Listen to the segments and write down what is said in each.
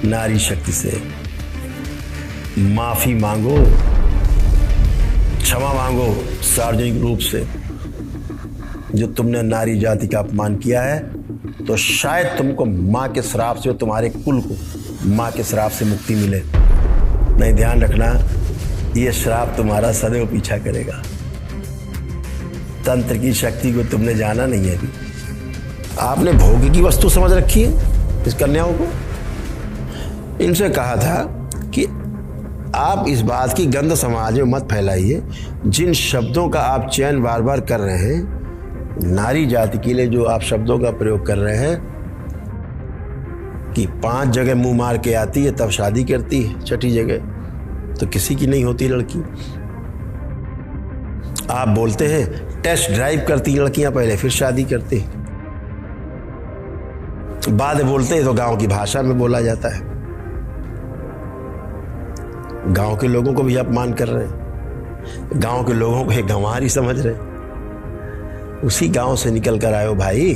नारी शक्ति से माफी मांगो, क्षमा मांगो सार्वजनिक रूप से। जो तुमने नारी जाति का अपमान किया है तो शायद तुमको माँ के श्राप से, तुम्हारे कुल को माँ के श्राप से मुक्ति मिले। नहीं, ध्यान रखना, ये श्राप तुम्हारा सदैव पीछा करेगा। तंत्र की शक्ति को तुमने जाना नहीं है अभी। आपने भोग की वस्तु समझ रखी है इस कन्याओं को। इनसे कहा था कि आप इस बात की गंध समाज में मत फैलाइए। जिन शब्दों का आप चयन बार बार कर रहे हैं, नारी जाति के लिए जो आप शब्दों का प्रयोग कर रहे हैं कि 5 जगह मुंह मार के आती है तब शादी करती है, 6ठी जगह तो किसी की नहीं होती लड़की। आप बोलते हैं टेस्ट ड्राइव करती लड़कियां पहले, फिर शादी करती। बाद बोलते हैं तो गांव की भाषा में बोला जाता है। गांव के लोगों को भी अपमान कर रहे हैं, गांव के लोगों को एक गंवारी समझ रहे हैं। उसी गांव से निकल कर आए हो भाई।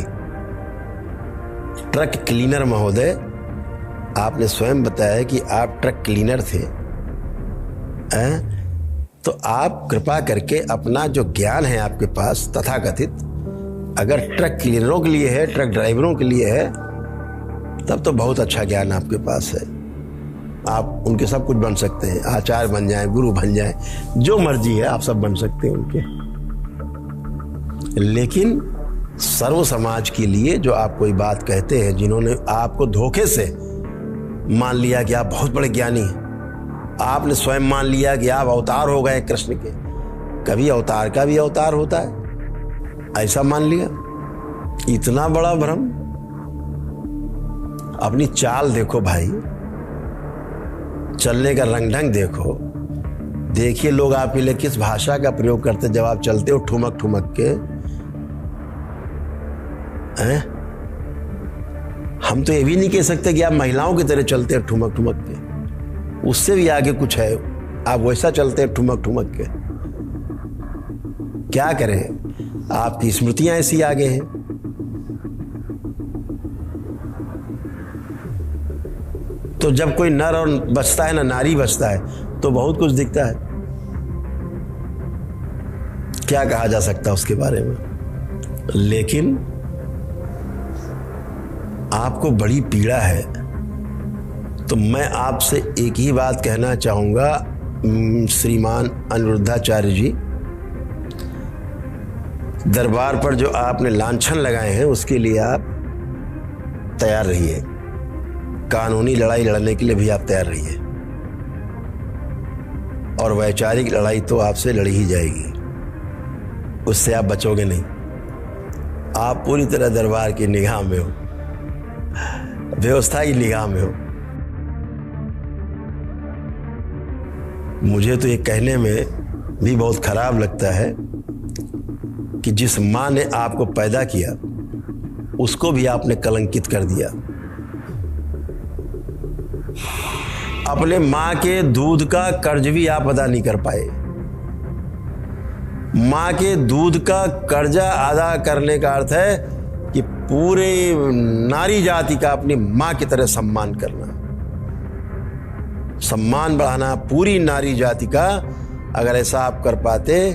ट्रक क्लीनर महोदय, आपने स्वयं बताया कि आप ट्रक क्लीनर थे। तो आप कृपा करके अपना जो ज्ञान है आपके पास तथाकथित, अगर ट्रक क्लीनरों के लिए है, ट्रक ड्राइवरों के लिए है, तब तो बहुत अच्छा ज्ञान आपके पास है। आप उनके सब कुछ बन सकते हैं, आचार्य बन जाएं, गुरु बन जाएं, जो मर्जी है आप सब बन सकते हैं उनके। लेकिन सर्व समाज के लिए जो आप कोई बात कहते हैं, जिन्होंने आपको धोखे से मान लिया कि आप बहुत बड़े ज्ञानी हैं, आपने स्वयं मान लिया कि आप अवतार हो गए कृष्ण के। कभी अवतार का भी अवतार होता है, ऐसा मान लिया। इतना बड़ा भ्रम। अपनी चाल देखो भाई, चलने का रंग ढंग देखो। देखिए लोग आपके लिए किस भाषा का प्रयोग करते जब आप चलते हो ठुमक ठुमक के। हम तो ये भी नहीं कह सकते कि आप महिलाओं की तरह चलते हैं ठुमक ठुमक के, उससे भी आगे कुछ है। आप वैसा चलते हैं ठुमक ठुमक के। क्या करें, आपकी स्मृतियां ऐसी आगे हैं। तो जब कोई नर और बचता है ना नारी बचता है तो बहुत कुछ दिखता है। क्या कहा जा सकता है उसके बारे में। लेकिन आपको बड़ी पीड़ा है, तो मैं आपसे एक ही बात कहना चाहूंगा श्रीमान अनिरुद्धाचार्य जी, दरबार पर जो आपने लांछन लगाए हैं उसके लिए आप तैयार रहिए। कानूनी लड़ाई लड़ने के लिए भी आप तैयार रहिए, और वैचारिक लड़ाई तो आपसे लड़ी ही जाएगी, उससे आप बचोगे नहीं। आप पूरी तरह दरबार की निगाह में हो, व्यवस्था की निगाह में हो। मुझे तो ये कहने में भी बहुत खराब लगता है कि जिस मां ने आपको पैदा किया उसको भी आपने कलंकित कर दिया। अपने मां के दूध का कर्ज भी आप अदा नहीं कर पाए। मां के दूध का कर्जा अदा करने का अर्थ है कि पूरे नारी जाति का अपनी मां की तरह सम्मान करना, सम्मान बढ़ाना पूरी नारी जाति का। अगर ऐसा आप कर पाते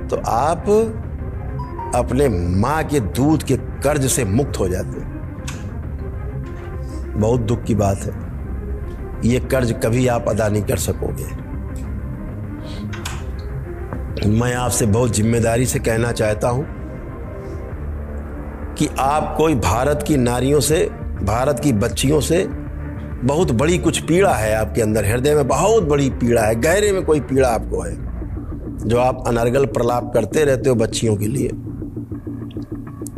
तो आप अपने मां के दूध के कर्ज से मुक्त हो जाते। बहुत दुख की बात है, ये कर्ज कभी आप अदा नहीं कर सकोगे। मैं आपसे बहुत जिम्मेदारी से कहना चाहता हूं कि आप कोई भारत की नारियों से, भारत की बच्चियों से बहुत बड़ी कुछ पीड़ा है आपके अंदर, हृदय में बहुत बड़ी पीड़ा है, गहरे में कोई पीड़ा आपको है, जो आप अनर्गल प्रलाप करते रहते हो बच्चियों के लिए।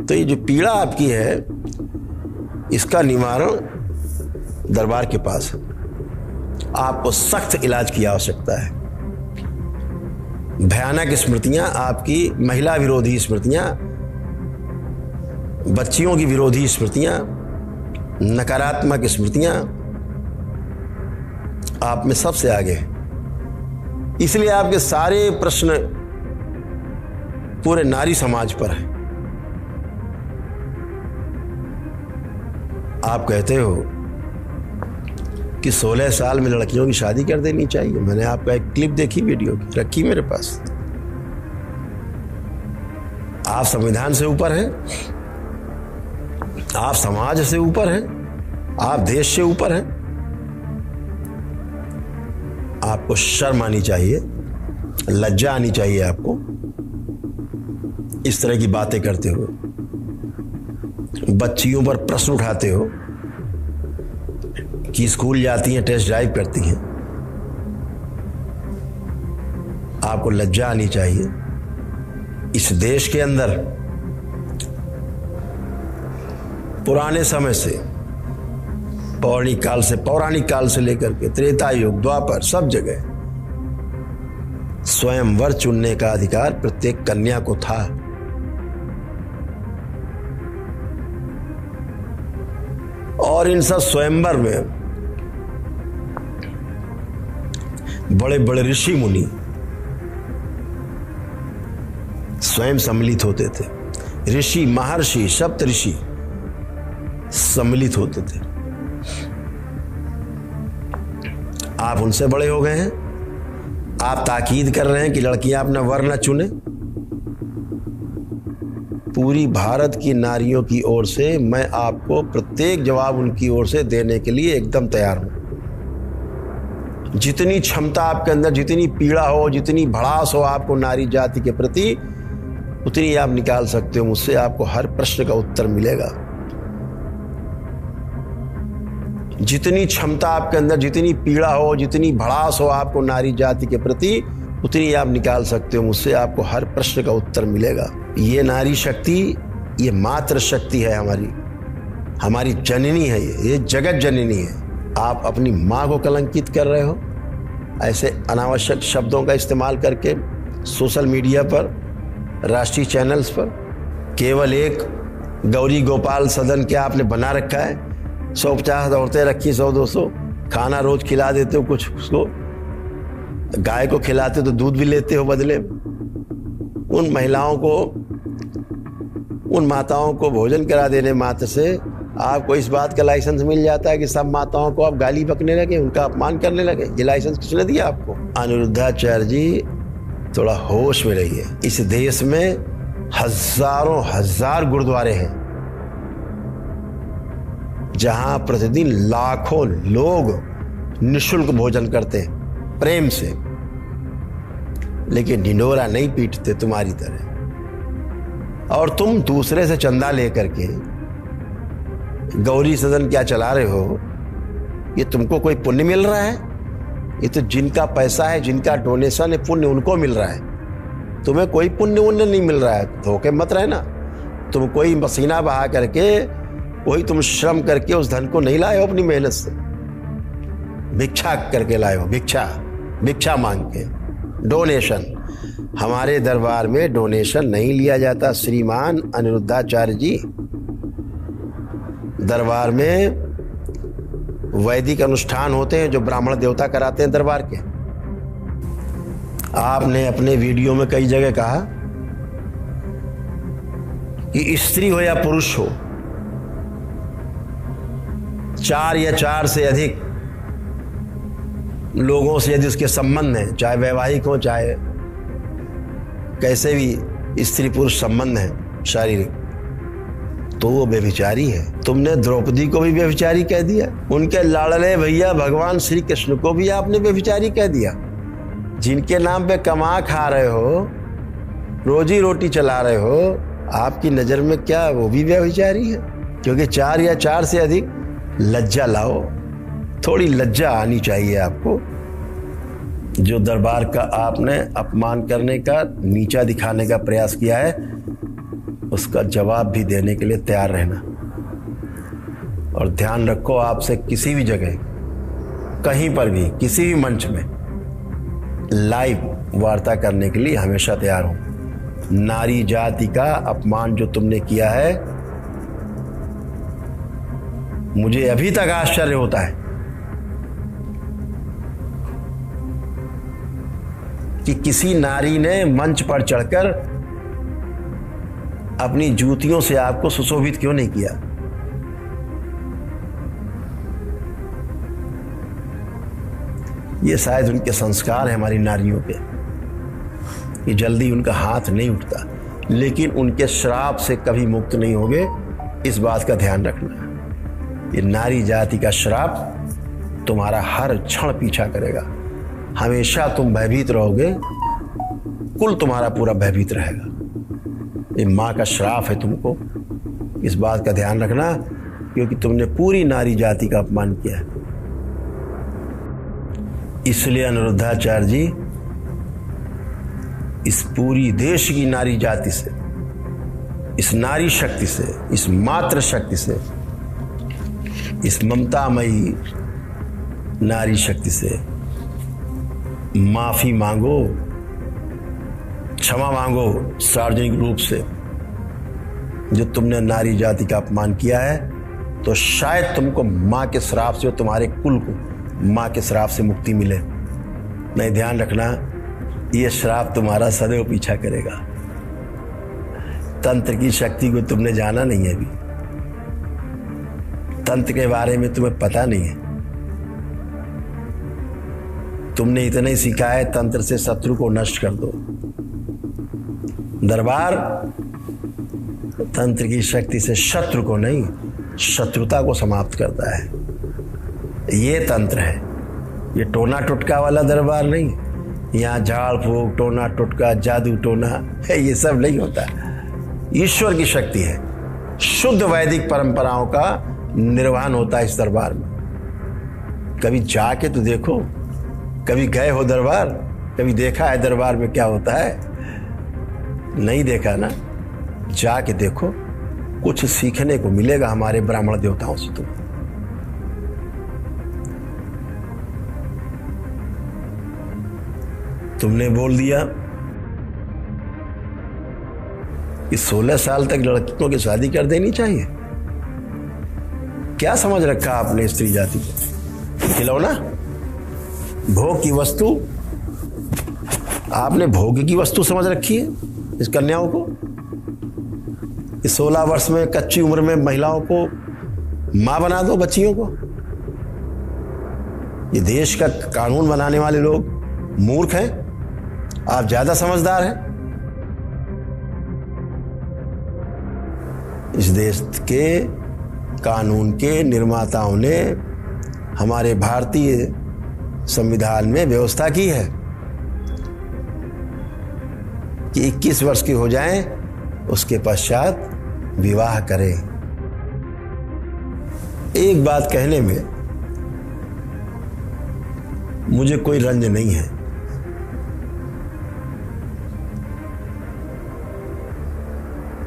तो ये जो पीड़ा आपकी है, इसका निवारण दरबार के पास है। आपको सख्त इलाज की आवश्यकता है। भयानक स्मृतियां, आपकी महिला विरोधी स्मृतियां, बच्चियों की विरोधी स्मृतियां, नकारात्मक स्मृतियां आप में सबसे आगे है। इसलिए आपके सारे प्रश्न पूरे नारी समाज पर है। आप कहते हो कि 16 साल में लड़कियों की शादी कर देनी चाहिए। मैंने आपका एक क्लिप देखी वीडियो की, रखी मेरे पास। आप संविधान से ऊपर हैं, आप समाज से ऊपर हैं, आप देश से ऊपर हैं। आपको शर्म आनी चाहिए, लज्जा आनी चाहिए आपको इस तरह की बातें करते हो, बच्चियों पर प्रश्न उठाते हो कि स्कूल जाती हैं, टेस्ट ड्राइव करती हैं। आपको लज्जा आनी चाहिए। इस देश के अंदर पुराने समय से, पौराणिक काल से लेकर के त्रेता युग, द्वापर, सब जगह स्वयंवर चुनने का अधिकार प्रत्येक कन्या को था। और इन सब स्वयंवर में बड़े बड़े ऋषि मुनि स्वयं सम्मिलित होते थे। ऋषि, महर्षि, सप्तऋषि सम्मिलित होते थे। आप उनसे बड़े हो गए हैं। आप ताकीद कर रहे हैं कि लड़कियां अपना वर्ण चुने। पूरी भारत की नारियों की ओर से मैं आपको प्रत्येक जवाब उनकी ओर से देने के लिए एकदम तैयार हूं। जितनी क्षमता आपके अंदर, जितनी पीड़ा हो, जितनी भड़ास हो आपको नारी जाति के प्रति, उतनी आप निकाल सकते हो मुझसे। आपको हर प्रश्न का उत्तर मिलेगा। जितनी क्षमता आपके अंदर, जितनी पीड़ा हो, जितनी भड़ास हो आपको नारी जाति के प्रति, उतनी आप निकाल सकते हो मुझसे। आपको हर प्रश्न का उत्तर मिलेगा। ये नारी शक्ति, ये मातृ शक्ति है, हमारी जननी है, ये जगत जननी है। आप अपनी माँ को कलंकित कर रहे हो ऐसे अनावश्यक शब्दों का इस्तेमाल करके सोशल मीडिया पर, राष्ट्रीय चैनल्स पर। केवल एक गौरी गोपाल सदन क्या आपने बना रखा है? 150 औरतें रखी, 100-200 खाना रोज खिला देते हो, कुछ उसको गाय को खिलाते तो दूध भी लेते हो बदले। उन महिलाओं को, उन माताओं को भोजन करा देने मात्र से आपको इस बात का लाइसेंस मिल जाता है कि सब माताओं को आप गाली बकने लगे, उनका अपमान करने लगे। ये लाइसेंस किसने दिया आपको? अनिरुद्धाचार्य जी, थोड़ा होश में रहिए। इस देश में हजारों हजार गुरुद्वारे हैं जहां प्रतिदिन लाखों लोग निःशुल्क भोजन करते हैं, प्रेम से, लेकिन ढिंढोरा नहीं पीटते तुम्हारी तरह। और तुम दूसरे से चंदा लेकर के गौरी सदन क्या चला रहे हो? ये तुमको कोई पुण्य मिल रहा है? ये तो जिनका पैसा है, जिनका डोनेशन है, पुण्य उनको मिल रहा है। तुम्हें कोई पुण्य उन्य नहीं मिल रहा है। धोखे मत रहना। तुम कोई पसीना बहा करके, वही तुम श्रम करके उस धन को नहीं लाए हो अपनी मेहनत से, भिक्षा करके लाए हो। भिक्षा मांग के, डोनेशन। हमारे दरबार में डोनेशन नहीं लिया जाता श्रीमान अनिरुद्धाचार्य जी। दरबार में वैदिक अनुष्ठान होते हैं जो ब्राह्मण देवता कराते हैं दरबार के। आपने अपने वीडियो में कई जगह कहा कि स्त्री हो या पुरुष हो, 4 या 4 से अधिक लोगों से यदि उसके संबंध हैं, चाहे वैवाहिक हो, चाहे कैसे भी स्त्री पुरुष संबंध है शारीरिक, तो वो व्यभिचारी है। तुमने द्रौपदी को भी व्यभिचारी कह दिया। उनके लाडले भैया भगवान श्री कृष्ण को भी आपने व्यभिचारी कह दिया। जिनके नाम पे कमा खा रहे हो, रोजी रोटी चला रहे हो, आपकी नजर में क्या वो भी व्यभिचारी है? क्योंकि 4 या 4 से अधिक। लज्जा लाओ, थोड़ी लज्जा आनी चाहिए आपको। जो दरबार का आपने अपमान करने का, नीचा दिखाने का प्रयास किया है, उसका जवाब भी देने के लिए तैयार रहना। और ध्यान रखो, आपसे किसी भी जगह, कहीं पर भी, किसी भी मंच में लाइव वार्ता करने के लिए हमेशा तैयार हूं। नारी जाति का अपमान जो तुमने किया है, मुझे अभी तक आश्चर्य होता है कि किसी नारी ने मंच पर चढ़कर अपनी जूतियों से आपको सुशोभित क्यों नहीं किया। ये शायद उनके संस्कार है हमारी नारियों पे, कि जल्दी उनका हाथ नहीं उठता, लेकिन उनके श्राप से कभी मुक्त नहीं होगे, इस बात का ध्यान रखना। ये नारी जाति का श्राप तुम्हारा हर क्षण पीछा करेगा, हमेशा तुम भयभीत रहोगे, कुल तुम्हारा पूरा भयभीत रहेगा। ये माँ का श्राप है तुमको, इस बात का ध्यान रखना, क्योंकि तुमने पूरी नारी जाति का अपमान किया है। इसलिए अनिरुद्धाचार्य जी इस पूरी देश की नारी जाति से, इस नारी शक्ति से, इस मातृ शक्ति से, इस ममतामयी नारी शक्ति से माफी मांगो, क्षमा मांगो सार्वजनिक रूप से। जो तुमने नारी जाति का अपमान किया है, तो शायद तुमको माँ के श्राप से, तुम्हारे कुल को माँ के श्राप से मुक्ति मिले। नहीं, ध्यान रखना, ये श्राप तुम्हारा सदैव पीछा करेगा। तंत्र की शक्ति को तुमने जाना नहीं है, अभी तंत्र के बारे में तुम्हें पता नहीं है। तुमने इतना ही सीखा है, तंत्र से शत्रु को नष्ट कर दो। दरबार तंत्र की शक्ति से शत्रु को नहीं, शत्रुता को समाप्त करता है। ये तंत्र है, ये टोना टुटका वाला दरबार नहीं। यहाँ झाड़ फूक, टोना टुटका, जादू टोना है, ये सब नहीं होता। ईश्वर की शक्ति है, शुद्ध वैदिक परंपराओं का निर्वहन होता है इस दरबार में। कभी जाके तो देखो, कभी गए हो दरबार, कभी देखा है दरबार में क्या होता है? नहीं देखा ना, जाके देखो, कुछ सीखने को मिलेगा हमारे ब्राह्मण देवताओं से। तुमने बोल दिया कि 16 साल तक लड़कियों की शादी कर देनी चाहिए। क्या समझ रखा आपने स्त्री जाति को? खिलौना, भोग की वस्तु, आपने भोग की वस्तु समझ रखी है इस कन्याओं को। इस 16 वर्ष में, कच्ची उम्र में महिलाओं को मां बना दो, बच्चियों को। ये देश का कानून बनाने वाले लोग मूर्ख हैं, आप ज्यादा समझदार हैं। इस देश के कानून के निर्माताओं ने हमारे भारतीय संविधान में व्यवस्था की है कि 21 वर्ष के हो जाएं, उसके पश्चात विवाह करें। एक बात कहने में मुझे कोई रंज नहीं है,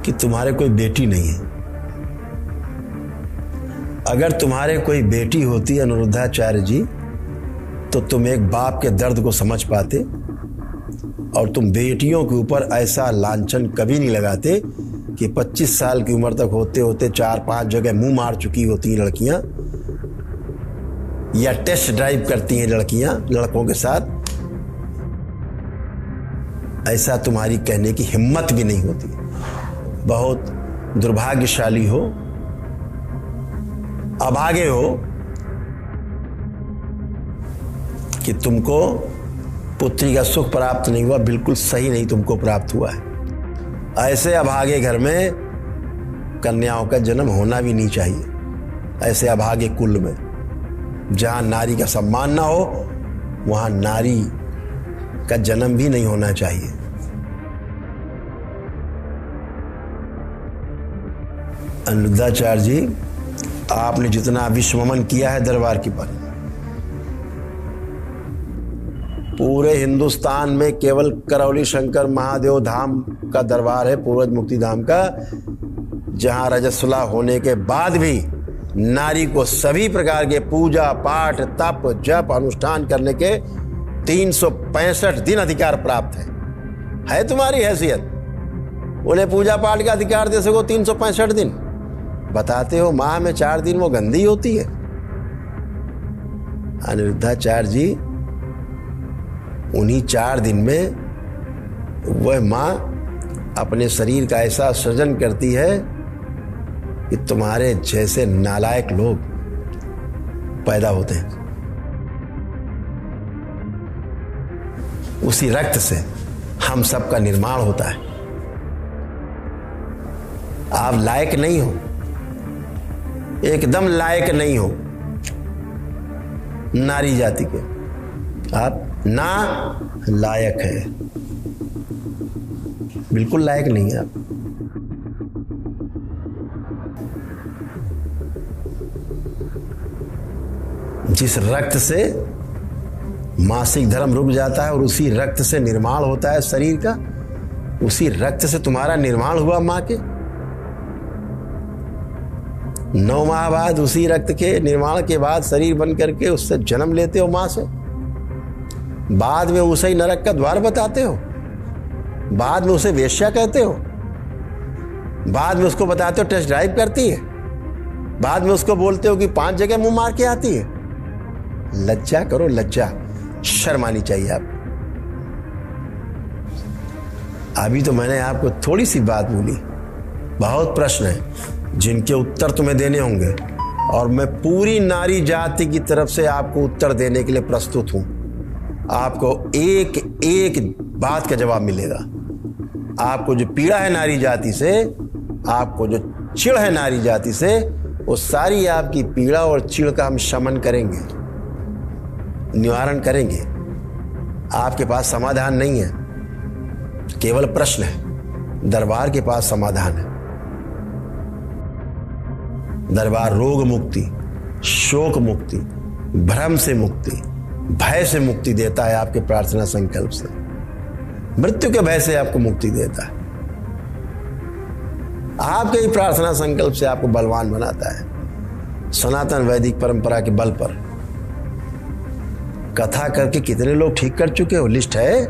कि तुम्हारे कोई बेटी नहीं है। अगर तुम्हारे कोई बेटी होती अनिरुद्धाचार्य जी, तो तुम एक बाप के दर्द को समझ पाते, और तुम बेटियों के ऊपर ऐसा लांछन कभी नहीं लगाते कि 25 साल की उम्र तक होते होते 4-5 जगह मुंह मार चुकी होती हैं लड़कियां, या टेस्ट ड्राइव करती हैं लड़कियां लड़कों के साथ। ऐसा तुम्हारी कहने की हिम्मत भी नहीं होती। बहुत दुर्भाग्यशाली हो, अभागे हो कि तुमको पुत्री का सुख प्राप्त नहीं हुआ, बिल्कुल सही नहीं तुमको प्राप्त हुआ है। ऐसे अभागे घर में कन्याओं का जन्म होना भी नहीं चाहिए। ऐसे अभागे कुल में जहां नारी का सम्मान ना हो, वहां नारी का जन्म भी नहीं होना चाहिए। अनिरुद्धाचार्य जी, आपने जितना विश्वमन किया है दरबार की पर, पूरे हिंदुस्तान में केवल करौली शंकर महादेव धाम का दरबार है, पूर्वज मुक्ति धाम का, जहां रजस्वला होने के बाद भी नारी को सभी प्रकार के पूजा पाठ, तप, जप, अनुष्ठान करने के 365 दिन अधिकार प्राप्त है तुम्हारी हैसियत। उन्हें पूजा पाठ का अधिकार दे सको 365 दिन। बताते हो माह में 4 दिन वो गंदी होती है। अनिरुद्धाचार्य जी, उन्हीं 4 दिन में वह माँ अपने शरीर का ऐसा सृजन करती है कि तुम्हारे जैसे नालायक लोग पैदा होते हैं। उसी रक्त से हम सबका निर्माण होता है। आप लायक नहीं हो, एकदम लायक नहीं हो नारी जाति के, आप ना लायक है, बिल्कुल लायक नहीं है आप। जिस रक्त से मासिक धर्म रुक जाता है और उसी रक्त से निर्माण होता है शरीर का, उसी रक्त से तुम्हारा निर्माण हुआ मां के। 9 माह बाद उसी रक्त के निर्माण के बाद शरीर बन करके उससे जन्म लेते हो मां से। बाद में उसे ही नरक का द्वार बताते हो, बाद में उसे वेश्या कहते हो, बाद में उसको बताते हो टेस्ट ड्राइव करती है, बाद में उसको बोलते हो कि 5 जगह मुंह मार के आती है। लज्जा करो, लज्जा, शर्म आनी चाहिए आप। अभी तो मैंने आपको थोड़ी सी बात बोली, बहुत प्रश्न है जिनके उत्तर तुम्हें देने होंगे और मैं पूरी नारी जाति की तरफ से आपको उत्तर देने के लिए प्रस्तुत हूं। आपको एक एक बात का जवाब मिलेगा। आपको जो पीड़ा है नारी जाति से, आपको जो चिढ़ है नारी जाति से, वो सारी आपकी पीड़ा और चिढ़ का हम शमन करेंगे, निवारण करेंगे। आपके पास समाधान नहीं है, केवल प्रश्न है। दरबार के पास समाधान है। दरबार रोग मुक्ति, शोक मुक्ति, भ्रम से मुक्ति, भय से मुक्ति देता है। आपके प्रार्थना संकल्प से, मृत्यु के भय से आपको मुक्ति देता है। आपके ही प्रार्थना संकल्प से आपको बलवान बनाता है। सनातन वैदिक परंपरा के बल पर कथा करके कितने लोग ठीक कर चुके हो, लिस्ट है।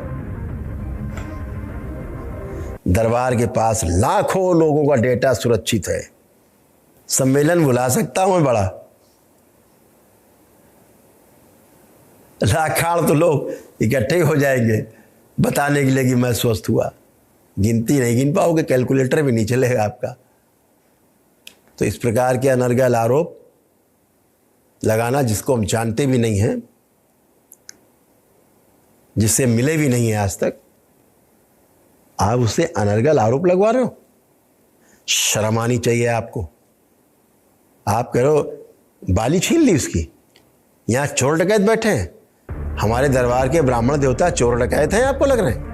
दरबार के पास लाखों लोगों का डेटा सुरक्षित है। सम्मेलन बुला सकता हूं मैं बड़ा, लाखाड़ तो लोग इकट्ठे हो जाएंगे बताने के लिए कि मैं स्वस्थ हुआ। गिनती नहीं गिन पाओगे, कैलकुलेटर भी नहीं चलेगा आपका। तो इस प्रकार के अनर्गल आरोप लगाना, जिसको हम जानते भी नहीं हैं, जिससे मिले भी नहीं है आज तक, आप उससे अनर्गल आरोप लगवा रहे हो। शर्म आनी चाहिए आपको। आप कह रहे हो बाली छीन ली उसकी। यहां चोर डकैत बैठे हैं, हमारे दरबार के ब्राह्मण देवता चोर डकैत हैं आपको लग रहे हैं?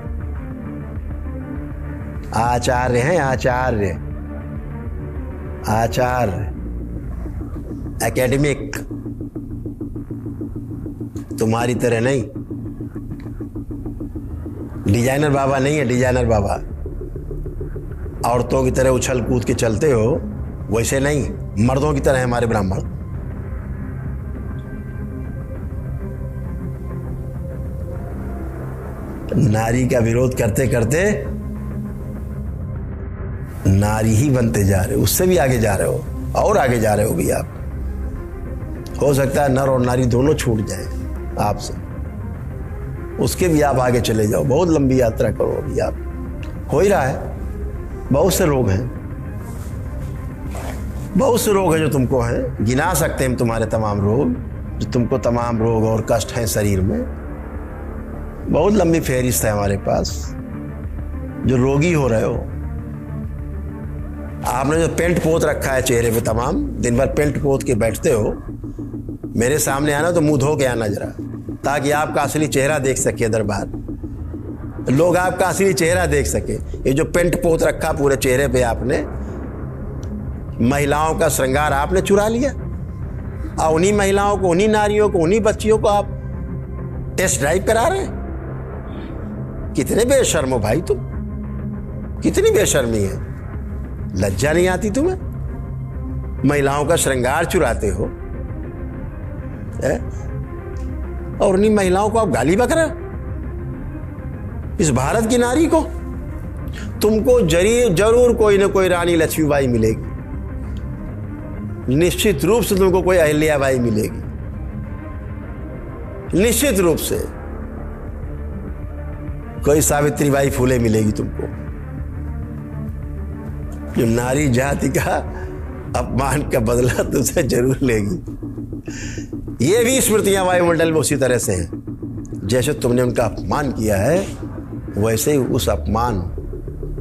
आचार्य हैं, आचार्य, आचार्य, एकेडमिक, तुम्हारी तरह नहीं। डिजाइनर बाबा नहीं है, डिजाइनर बाबा। औरतों की तरह उछल कूद के चलते हो, वैसे नहीं, मर्दों की तरह है हमारे ब्राह्मण। नारी का विरोध करते करते नारी ही बनते जा रहे हो, उससे भी आगे जा रहे हो, और आगे जा रहे हो भी आप। हो सकता है नर और नारी दोनों छूट जाए आपसे, उसके भी आप आगे चले जाओ। बहुत लंबी यात्रा करो अभी आप। हो ही रहा है। बहुत से रोग हैं, बहुत से रोग हैं जो तुमको हैं, गिना सकते हैं तुम्हारे तमाम रोग, जो तुमको तमाम रोग और कष्ट हैं शरीर में। बहुत लंबी फहरिस्त है हमारे पास। जो रोगी हो रहे हो, आपने जो पेंट पोत रखा है चेहरे पे, तमाम दिन भर पेंट पोत के बैठते हो, मेरे सामने आना तो मुंह धो के आना जरा, ताकि आपका असली चेहरा देख सके दरबार, लोग आपका असली चेहरा देख सके। ये जो पेंट पोत रखा पूरे चेहरे पे आपने, महिलाओं का श्रृंगार आपने चुरा लिया, और उन्हीं महिलाओं को, उन्हीं नारियों को, उन्हीं बच्चियों को आप टेस्ट ड्राइव करा रहे हैं। कितने बेशर्म हो भाई तुम, कितनी बेशर्मी है। लज्जा नहीं आती तुम्हें? महिलाओं का श्रृंगार चुराते हो और उन्हीं महिलाओं को आप गाली बक रहे हो। इस भारत की नारी को, तुमको जरूर कोई ना कोई रानी लक्ष्मीबाई मिलेगी, निश्चित रूप से तुमको कोई अहिल्याबाई मिलेगी, निश्चित रूप से कोई सावित्रीबाई फूले मिलेगी तुमको, जो नारी जाति का अपमान का बदला तुमसे जरूर लेगी। ये भी स्मृतियां वायुमंडल में उसी तरह से हैं। जैसे तुमने उनका अपमान किया है, वैसे ही उस अपमान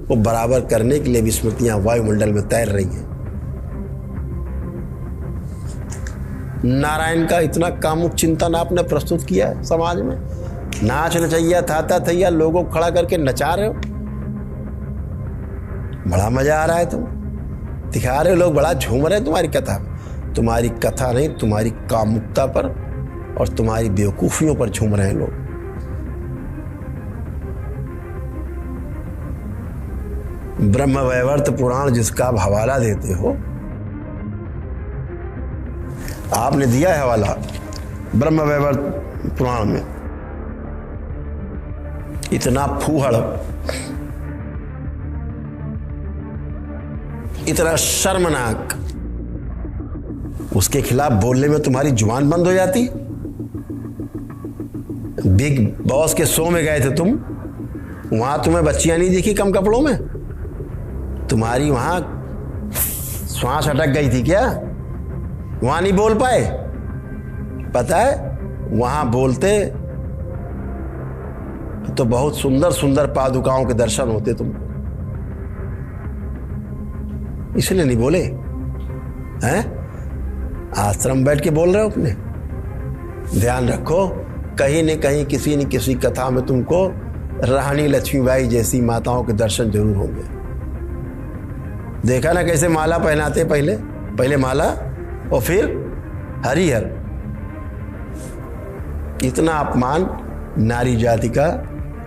को बराबर करने के लिए भी स्मृतियां वायुमंडल में तैर रही हैं। नारायण का इतना कामुक चिंतन आपने प्रस्तुत किया है समाज में। नाच नचैया थाता थैया लोगों को खड़ा करके नचा रहे हो, बड़ा मजा आ रहा है, तुम दिखा रहे हो, लोग बड़ा झूम रहे हैं तुम्हारी कथा में। तुम्हारी कथा नहीं, तुम्हारी कामुकता पर और तुम्हारी बेवकूफियों पर झूम रहे हैं लोग। ब्रह्मवैवर्त पुराण जिसका आप हवाला देते हो, आपने दिया है हवाला ब्रह्मवैवर्त पुराण में, इतना फूहड़, इतना शर्मनाक, उसके खिलाफ बोलने में तुम्हारी जुबान बंद हो जाती। बिग बॉस के शो में गए थे तुम, वहां तुम्हें बच्चियां नहीं दिखी कम कपड़ों में? तुम्हारी वहां श्वास अटक गई थी क्या? वहां नहीं बोल पाए? पता है, वहां बोलते तो बहुत सुंदर सुंदर पादुकाओं के दर्शन होते तुमको, इसलिए नहीं बोले हैं? आश्रम बैठ के बोल रहे हो अपने। ध्यान रखो, कहीं न कहीं किसी न किसी कथा में तुमको रानी लक्ष्मीबाई जैसी माताओं के दर्शन जरूर होंगे। देखा ना कैसे माला पहनाते, पहले माला और फिर हरिहर। इतना अपमान नारी जाति का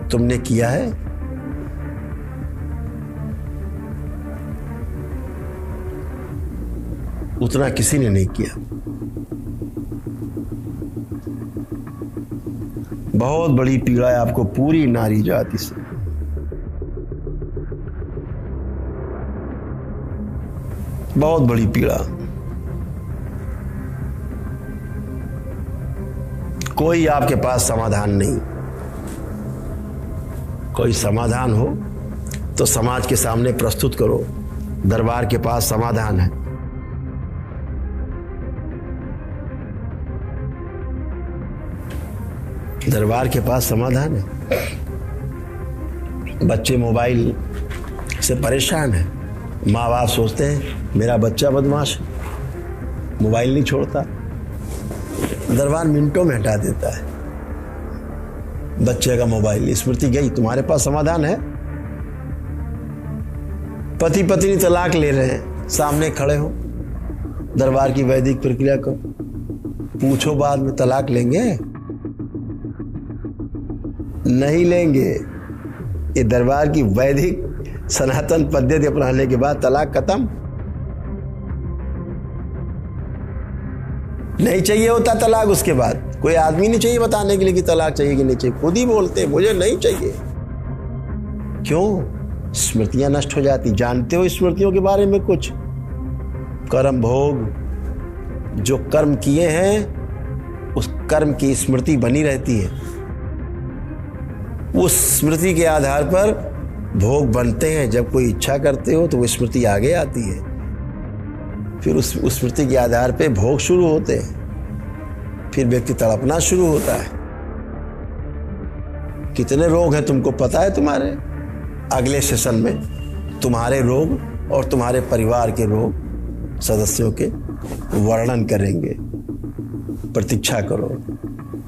तुमने किया है। उतना किसी ने नहीं किया। बहुत बड़ी पीड़ा है आपको पूरी नारी जाति से। बहुत बड़ी पीड़ा। कोई आपके पास समाधान नहीं। कोई समाधान हो तो समाज के सामने प्रस्तुत करो। दरबार के पास समाधान है। दरबार के पास समाधान है। बच्चे मोबाइल से परेशान हैं। माँ बाप सोचते हैं मेरा बच्चा बदमाश है, मोबाइल नहीं छोड़ता। दरबार मिनटों में हटा देता है बच्चे का मोबाइल। स्मृति गई, तुम्हारे पास समाधान है? पति पत्नी तलाक ले रहे हैं, सामने खड़े हो, दरबार की वैदिक प्रक्रिया को पूछो, बाद में तलाक लेंगे? नहीं लेंगे। ये दरबार की वैदिक सनातन पद्धति अपनाने के बाद तलाक खत्म। नहीं चाहिए होता तलाक, उसके बाद कोई आदमी नहीं चाहिए बताने के लिए कि तलाक चाहिए कि नहीं चाहिए। खुद ही बोलते मुझे नहीं चाहिए। क्यों? स्मृतियां नष्ट हो जाती। जानते हो स्मृतियों के बारे में कुछ? कर्म भोग, जो कर्म किए हैं उस कर्म की स्मृति बनी रहती है। उस स्मृति के आधार पर भोग बनते हैं। जब कोई इच्छा करते हो तो वो स्मृति आगे आती है, फिर उस स्मृति के आधार पे भोग शुरू होते हैं, फिर व्यक्ति तड़पना शुरू होता है। कितने रोग हैं तुमको पता है? तुम्हारे अगले सेशन में तुम्हारे रोग और तुम्हारे परिवार के रोग सदस्यों के वर्णन करेंगे। प्रतीक्षा करो।